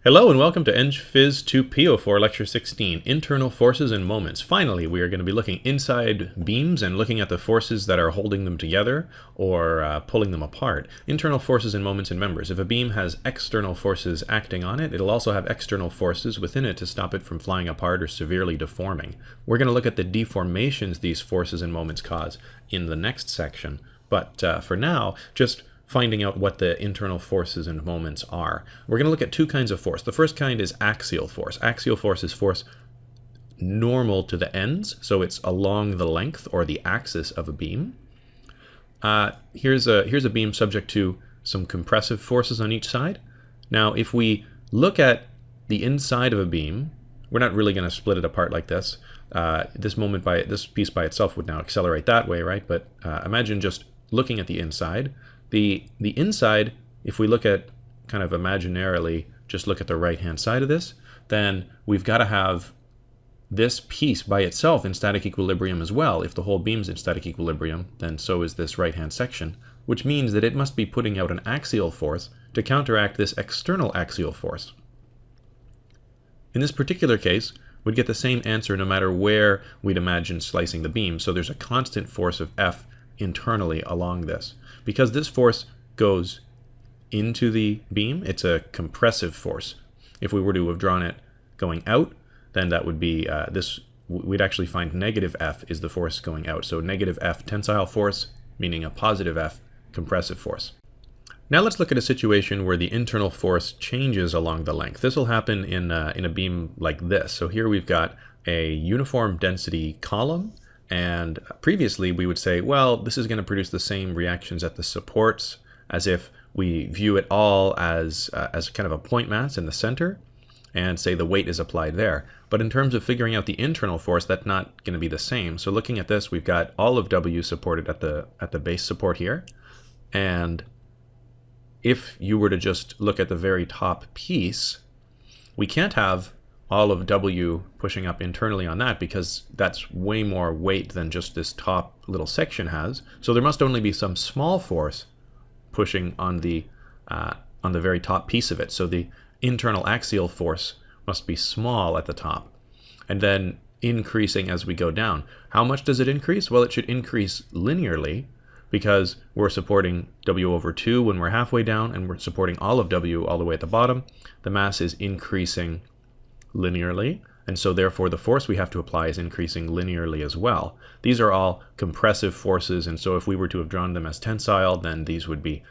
Hello and welcome to Eng Phys 2P04 Lecture 16, Internal Forces and Moments. Finally, we are going to be looking inside beams and looking at the forces that are holding them together or pulling them apart. Internal forces and moments and members. If a beam has external forces acting on it, it'll also have external forces within it to stop it from flying apart or severely deforming. We're going to look at the deformations these forces and moments cause in the next section. But for now, just finding out what the internal forces and moments are. We're going to look at two kinds of force. The first kind is axial force. Axial force is force normal to the ends, so it's along the length or the axis of a beam. Here's a beam subject to some compressive forces on each side. Now, if we look at the inside of a beam, we're not really going to split it apart like this. This piece by itself would now accelerate that way, right? But imagine just looking at the inside. The inside, if we look at kind of imaginarily, just look at the right-hand side of this, then we've got to have this piece by itself in static equilibrium as well. If the whole beam's in static equilibrium, then so is this right-hand section, which means that it must be putting out an axial force to counteract this external axial force. In this particular case, we'd get the same answer no matter where we'd imagine slicing the beam. So there's a constant force of F internally along this. Because this force goes into the beam, it's a compressive force. If we were to have drawn it going out, then that would be we'd actually find negative F is the force going out. So negative F tensile force, meaning a positive F compressive force. Now let's look at a situation where the internal force changes along the length. This will happen in a beam like this. So here we've got a uniform density column. And previously we would say, well, this is going to produce the same reactions at the supports as if we view it all as kind of a point mass in the center and say the weight is applied there. But in terms of figuring out the internal force, that's not going to be the same. So looking at this, we've got all of W supported at the base support here. And if you were to just look at the very top piece, we can't have all of W pushing up internally on that because that's way more weight than just this top little section has. So there must only be some small force pushing on the very top piece of it. So the internal axial force must be small at the top and then increasing as we go down. How much does it increase? Well, it should increase linearly because we're supporting W over 2 when we're halfway down and we're supporting all of W all the way at the bottom. The mass is increasing linearly, and so therefore the force we have to apply is increasing linearly as well. These are all compressive forces, and so if we were to have drawn them as tensile, then these would be,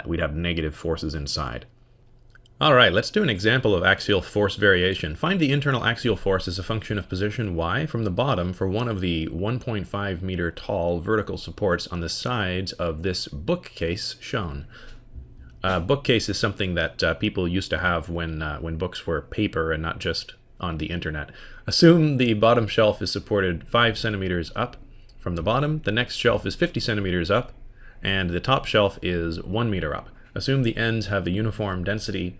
we'd have negative forces inside. All right, let's do an example of axial force variation. Find the internal axial force as a function of position y from the bottom for one of the 1.5 meter tall vertical supports on the sides of this bookcase shown. Bookcase is something that people used to have when books were paper and not just on the internet. Assume the bottom shelf is supported 5 centimeters up from the bottom, the next shelf is 50 centimeters up, and the top shelf is 1 meter up. Assume the ends have the uniform density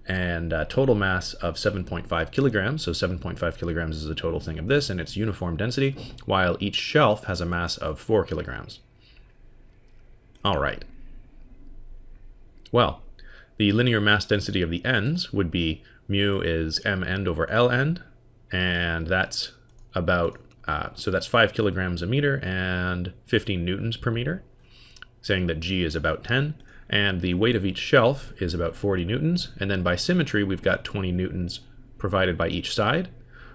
and total mass of 7.5 kilograms, so 7.5 kilograms is the total thing of this, and its uniform density, while each shelf has a mass of 4 kilograms. All right. Well, the linear mass density of the ends would be mu is m end over L end, and that's about, so that's 5 kilograms a meter and 15 newtons per meter, saying that G is about 10, and the weight of each shelf is about 40 newtons, and then by symmetry we've got 20 newtons provided by each side,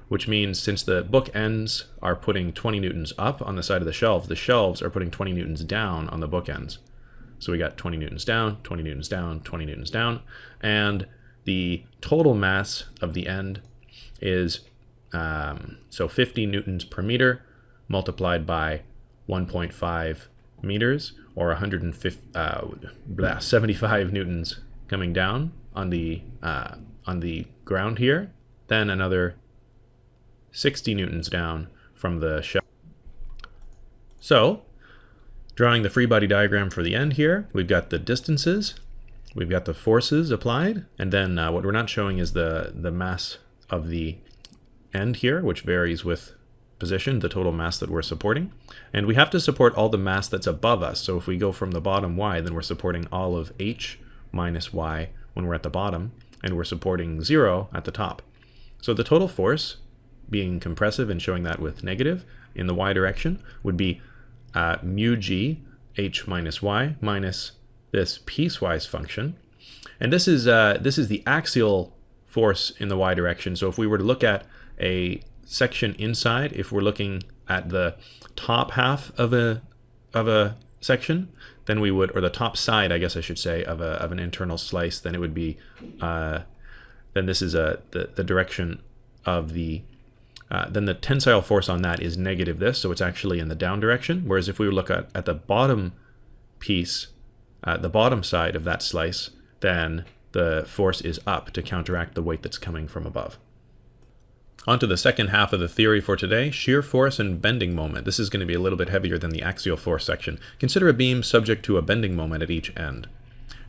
which means since the book ends are putting 20 newtons up on the side of the shelves are putting 20 newtons down on the book ends. So we got 20 newtons down, 20 newtons down, 20 newtons down, and the total mass of the end is so 50 newtons per meter multiplied by 1.5 meters, or 75 newtons coming down on the ground here, then another 60 newtons down from the shelf. So drawing the free body diagram for the end here, we've got the distances, we've got the forces applied, and then what we're not showing is the mass of the end here, which varies with position, the total mass that we're supporting. And we have to support all the mass that's above us. So if we go from the bottom y, then we're supporting all of h minus y when we're at the bottom. and we're supporting 0 at the top. So the total force, being compressive and showing that with negative in the y direction, would be mu g h minus y minus this piecewise function. And this is the axial force in the y direction. So if we were to look at a section inside, if we're looking at the top half of a section, then we would, or the top side, I guess I should say, of an internal slice, then it would be, then this is the direction of the, then the tensile force on that is negative this, so it's actually in the down direction. Whereas if we look at the bottom piece, the bottom side of that slice, then the force is up to counteract the weight that's coming from above. On to the second half of the theory for today, shear force and bending moment. This is going to be a little bit heavier than the axial force section. Consider a beam subject to a bending moment at each end.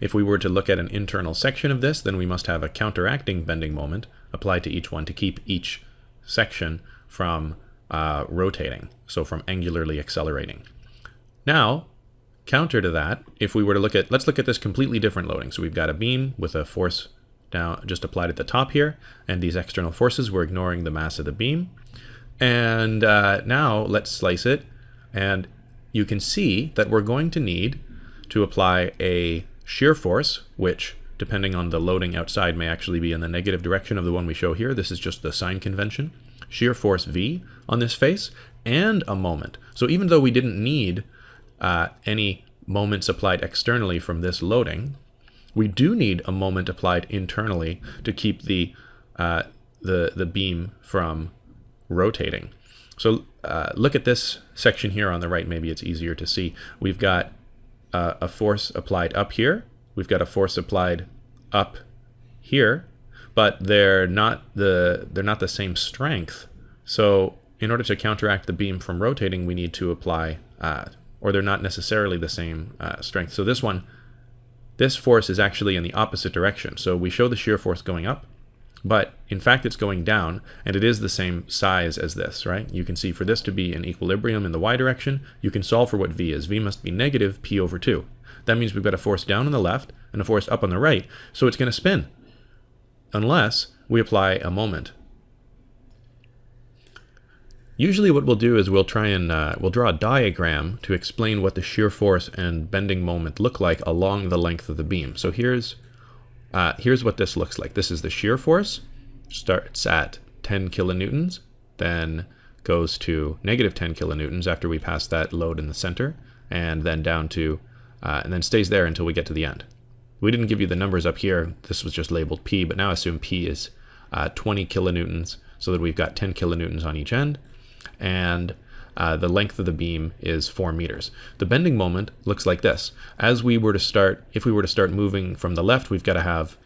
If we were to look at an internal section of this, then we must have a counteracting bending moment applied to each one to keep each section from rotating, so from angularly accelerating. Now, counter to that, if we were to look at, let's look at this completely different loading. So we've got a beam with a force now just applied at the top here, and these external forces, we're ignoring the mass of the beam. And now let's slice it, and you can see that we're going to need to apply a shear force, which, depending on the loading outside, may actually be in the negative direction of the one we show here. This is just the sign convention. Shear force V on this face, and a moment. So even though we didn't need any moments applied externally from this loading, we do need a moment applied internally to keep the beam from rotating. So look at this section here on the right. Maybe it's easier to see. We've got a force applied up here. We've got a force applied up here, but they're not the same strength. So in order to counteract the beam from rotating, we need to apply, or they're not necessarily the same strength. So this force is actually in the opposite direction. So we show the shear force going up, but in fact it's going down, and it is the same size as this, right? You can see for this to be in equilibrium in the y direction, you can solve for what V is. V must be negative P over 2. That means we've got a force down on the left and a force up on the right, so it's going to spin, unless we apply a moment. Usually what we'll do is we'll try and we'll draw a diagram to explain what the shear force and bending moment look like along the length of the beam. So here's what this looks like. This is the shear force, starts at 10 kilonewtons, then goes to negative 10 kilonewtons after we pass that load in the center, and then down to, and then stays there until we get to the end. We didn't give you the numbers up here. This was just labeled P, but now assume P is 20 kilonewtons, so that we've got 10 kilonewtons on each end. And the length of the beam is 4 meters. The bending moment looks like this. As we were to start, if we were to start moving from the left, we've got to have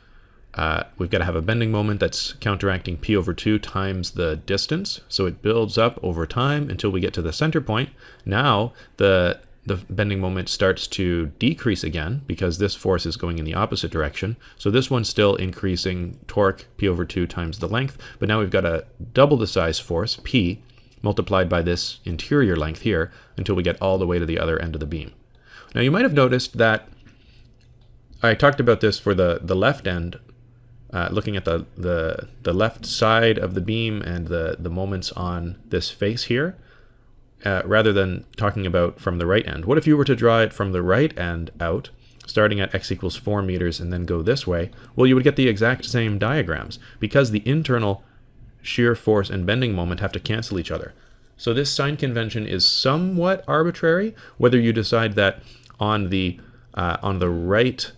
a bending moment that's counteracting P over 2 times the distance. So it builds up over time until we get to the center point. Now the bending moment starts to decrease again because this force is going in the opposite direction. So this one's still increasing torque, P over 2 times the length, but now we've got a double the size force, P, multiplied by this interior length here until we get all the way to the other end of the beam. Now you might have noticed that I talked about this for the left end, looking at the left side of the beam and the moments on this face here, rather than talking about from the right end. What if you were to draw it from the right end out, starting at x equals 4 meters and then go this way? Well, you would get the exact same diagrams because the internal shear force and bending moment have to cancel each other. So this sign convention is somewhat arbitrary, whether you decide that on the right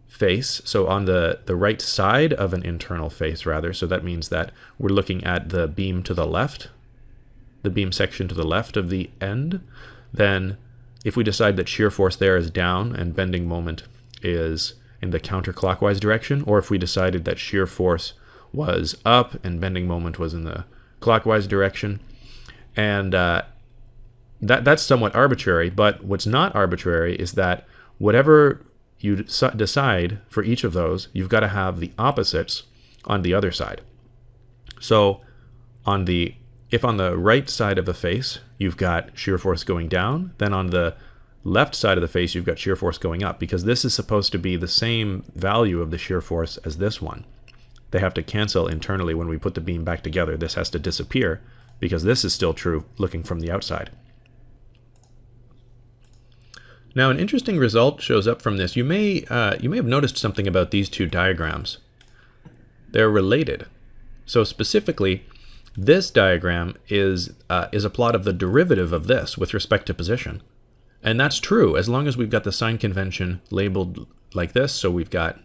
face, so on the right side of an internal face rather, so that means that we're looking at the beam to the left, the beam section to the left of the end, then if we decide that shear force there is down and bending moment is in the counterclockwise direction, or if we decided that shear force was up and bending moment was in the clockwise direction. And that's somewhat arbitrary, but what's not arbitrary is that whatever you decide for each of those, you've got to have the opposites on the other side. So if on the right side of the face you've got shear force going down, then on the left side of the face, you've got shear force going up, because this is supposed to be the same value of the shear force as this one. They have to cancel internally when we put the beam back together. This has to disappear because this is still true looking from the outside. Now, an interesting result shows up from this. You may have noticed something about these two diagrams. They're related. So specifically, this diagram is a plot of the derivative of this with respect to position. And that's true as long as we've got the sign convention labeled like this. So we've got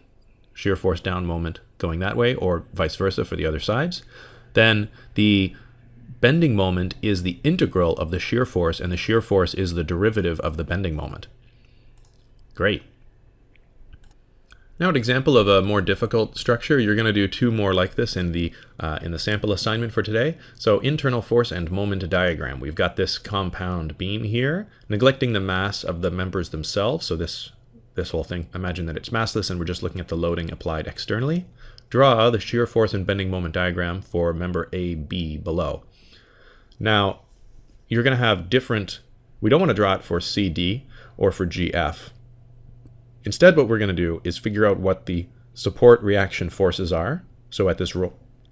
shear force down moment going that way, or vice versa for the other sides. Then the bending moment is the integral of the shear force, and the shear force is the derivative of the bending moment. Great. Now, an example of a more difficult structure. You're going to do two more like this in the sample assignment for today. So internal force and moment diagram. We've got this compound beam here, neglecting the mass of the members themselves. So this whole thing, imagine that it's massless and we're just looking at the loading applied externally. Draw the shear force and bending moment diagram for member AB below. Now, you're going to have different, we don't want to draw it for CD or for GF. Instead, what we're going to do is figure out what the support reaction forces are. So at this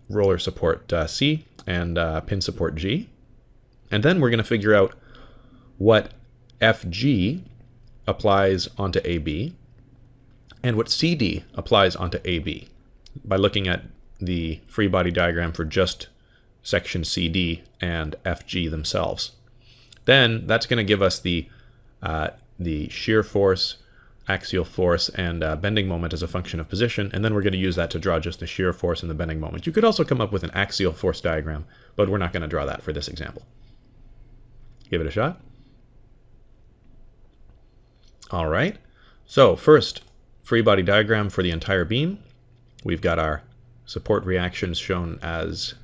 roller support C and pin support G. And then we're going to figure out what FG applies onto AB and what CD applies onto AB by looking at the free body diagram for just section CD and FG themselves. Then that's going to give us the shear force, axial force, and bending moment as a function of position, and then we're going to use that to draw just the shear force and the bending moment. You could also come up with an axial force diagram, but we're not going to draw that for this example. Give it a shot. All right, so first, free body diagram for the entire beam. We've got our support reactions shown as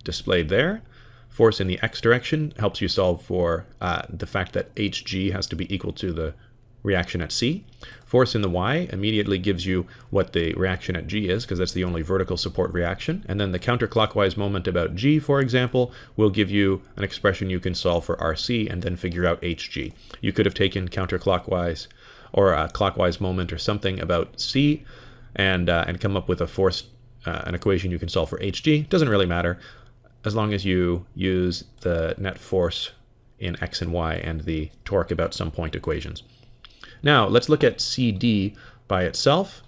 displayed there. Force in the x direction helps you solve for the fact that Hg has to be equal to the reaction at C. Force in the y immediately gives you what the reaction at G is, because that's the only vertical support reaction. And then the counterclockwise moment about G, for example, will give you an expression you can solve for RC and then figure out Hg. You could have taken counterclockwise or a clockwise moment or something about C and come up with a force, an equation you can solve for Hg. Doesn't really matter as long as you use the net force in x and y and the torque about some point equations. Now, let's look at CD by itself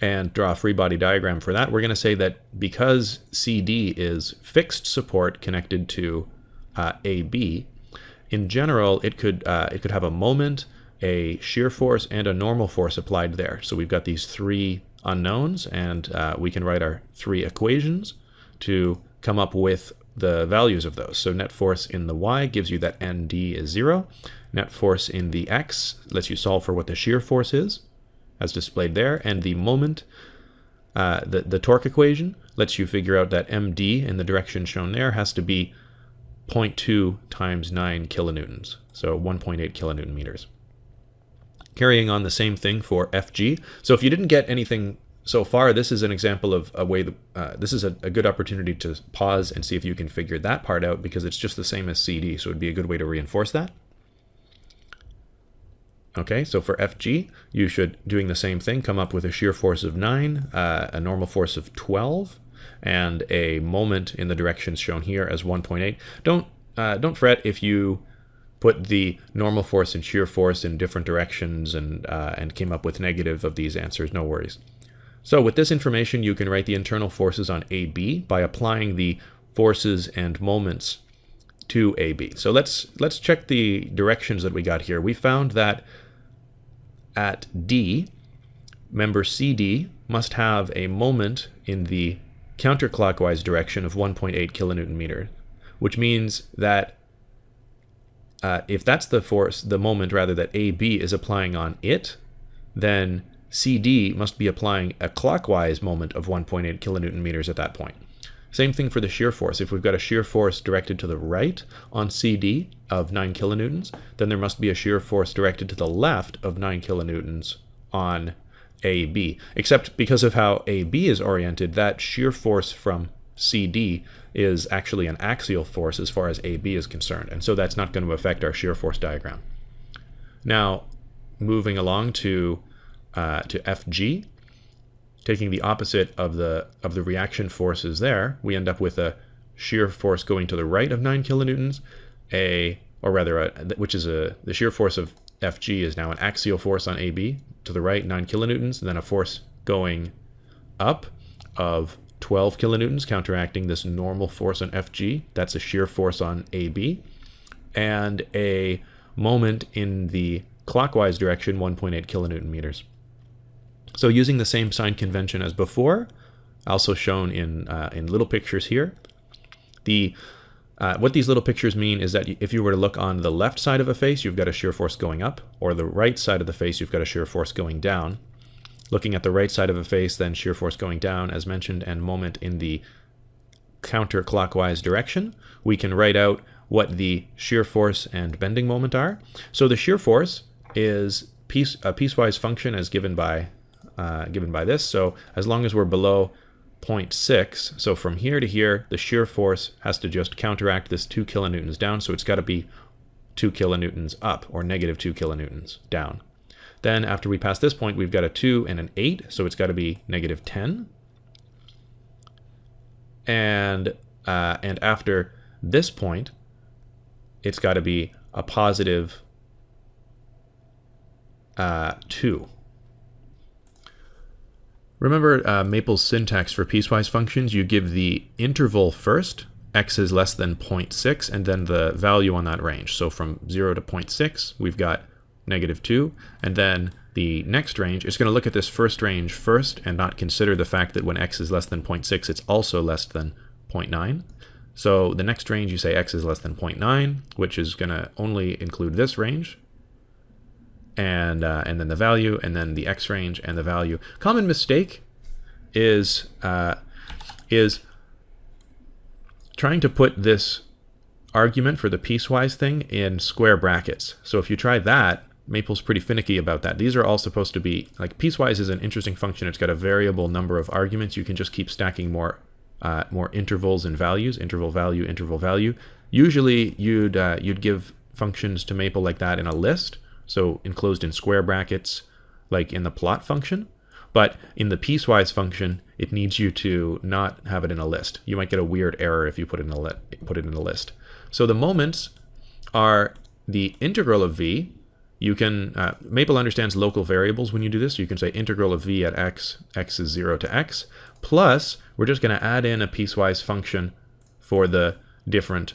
and draw a free body diagram for that. We're going to say that because CD is fixed support connected to AB, in general, it could have a moment, a shear force, and a normal force applied there. So we've got these three unknowns, and we can write our three equations to come up with the values of those. So net force in the y gives you that ND is 0. Net force in the x lets you solve for what the shear force is, as displayed there. And the moment, the torque equation, lets you figure out that MD in the direction shown there has to be 0.2 times 9 kilonewtons, so 1.8 kilonewton meters. Carrying on the same thing for FG. So if you didn't get anything so far, this is an example of a way that, this is a good opportunity to pause and see if you can figure that part out, because it's just the same as CD, so it would be a good way to reinforce that. Okay, so for FG, you should, doing the same thing, come up with a shear force of 9, a normal force of 12, and a moment in the directions shown here as 1.8. Don't fret if you put the normal force and shear force in different directions and came up with negative of these answers, no worries. So with this information, you can write the internal forces on AB by applying the forces and moments to AB. So let's check the directions that we got here. We found that at D, member CD must have a moment in the counterclockwise direction of 1.8 kilonewton meter, which means that if that's the force, the moment rather, that AB is applying on it, then CD must be applying a clockwise moment of 1.8 kilonewton meters at that point. Same thing for the shear force. If we've got a shear force directed to the right on CD of 9 kilonewtons, then there must be a shear force directed to the left of 9 kilonewtons on AB. Except because of how AB is oriented, that shear force from CD is actually an axial force as far as AB is concerned, and so that's not going to affect our shear force diagram. Now, moving along to FG, taking the opposite of the reaction forces there, we end up with a shear force going to the right of 9 kilonewtons, the shear force of FG is now an axial force on AB to the right, 9 kilonewtons, and then a force going up of 12 kilonewtons, counteracting this normal force on FG. That's a shear force on AB, and a moment in the clockwise direction, 1.8 kilonewton meters. So using the same sign convention as before, also shown in little pictures here. What these little pictures mean is that if you were to look on the left side of a face, you've got a shear force going up, or the right side of the face, you've got a shear force going down. Looking at the right side of a face, then shear force going down, as mentioned, and moment in the counterclockwise direction. We can write out what the shear force and bending moment are. So the shear force is a piecewise function as given by this. So as long as we're below 0.6, so from here to here, the shear force has to just counteract this 2 kilonewtons down, so it's got to be 2 kilonewtons up, or negative 2 kilonewtons down. Then after we pass this point, we've got a 2 and an 8, so it's got to be negative 10. And after this point, it's got to be a positive 2. Remember Maple's syntax for piecewise functions. You give the interval first, x is less than 0.6, and then the value on that range. So from 0 to 0.6, we've got negative 2, and then the next range is going to look at this first range first and not consider the fact that when x is less than 0.6, it's also less than 0.9. So the next range, you say x is less than 0.9, which is going to only include this range, and then the value, and then the x range and the value. Common mistake is trying to put this argument for the piecewise thing in square brackets. So if you try that, Maple's pretty finicky about that. These are all supposed to be, like, piecewise is an interesting function. It's got a variable number of arguments. You can just keep stacking more intervals and values, interval value, interval value. Usually you'd give functions to Maple like that in a list, so enclosed in square brackets, like in the plot function. But in the piecewise function, it needs you to not have it in a list. You might get a weird error if you put it in a list. So the moments are the integral of v. You can, Maple understands local variables when you do this. You can say integral of v at x is 0 to x, plus we're just going to add in a piecewise function for the different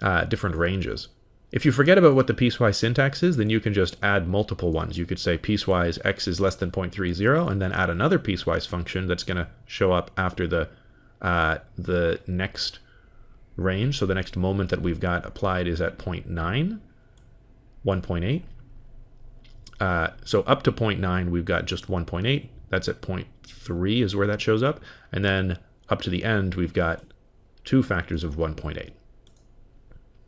ranges. If you forget about what the piecewise syntax is, then you can just add multiple ones. You could say piecewise x is less than 0.30, and then add another piecewise function that's going to show up after the next range. So the next moment that we've got applied is at 0.9, 1.8. So up to 0.9, we've got just 1.8. That's at 0.3 is where that shows up. And then up to the end, we've got 2 factors of 1.8.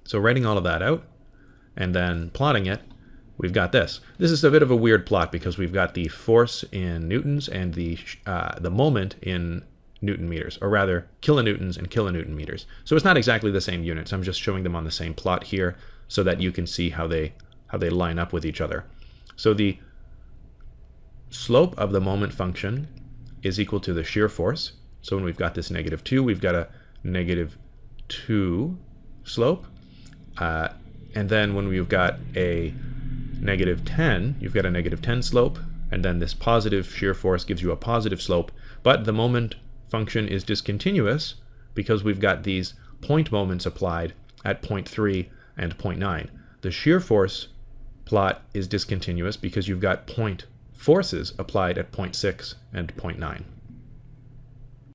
So writing all of that out and then plotting it, we've got this. This is a bit of a weird plot because we've got the force in newtons and the moment in Newton meters, or rather kilonewtons and kilonewton meters. So it's not exactly the same units. I'm just showing them on the same plot here so that you can see how they line up with each other. So the slope of the moment function is equal to the shear force. So when we've got this negative 2, we've got a negative 2 slope. And then when we've got a negative 10, you've got a negative 10 slope, and then this positive shear force gives you a positive slope. But the moment function is discontinuous because we've got these point moments applied at 0.3 and 0.9. The shear force plot is discontinuous because you've got point forces applied at 0.6 and 0.9.